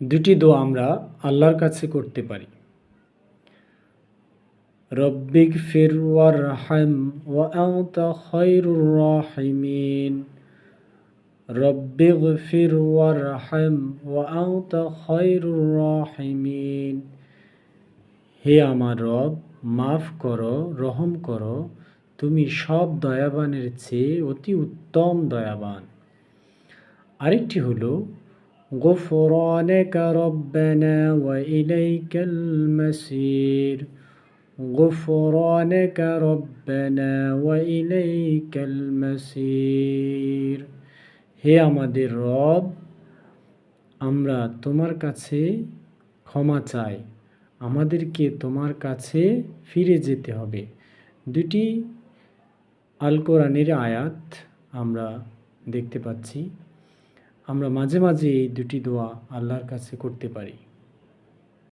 দুটি দোয়া আমরা আল্লাহর কাছে করতে পারি। রব্বিগফির ওয়ারহাম ওয়া আনতা খায়রুর রাহিমিন। রব্বিগফির ওয়ারহাম ওয়া আনতা খায়রুর রাহিমিন। হে আমার রব, মাফ করো, রহম করো, তুমি সব দয়াবানের চেয়ে অতি উত্তম দয়াবান। আরেকটি হলো গুফরানাকা রব্বানা ওয়া ইলাইকাল মাসির। গুফরানাকা রব্বানা ওয়া ইলাইকাল মাসির। হে আমাদের রব, আমরা তোমার কাছে ক্ষমা চাই, আমাদেরকে তোমার কাছে ফিরে যেতে হবে। দুটি আল কোরআনের আয়াত আমরা দেখতে পাচ্ছি। আমরা মাঝে মাঝে এই দুটি দোয়া আল্লাহর কাছে করতে পারি।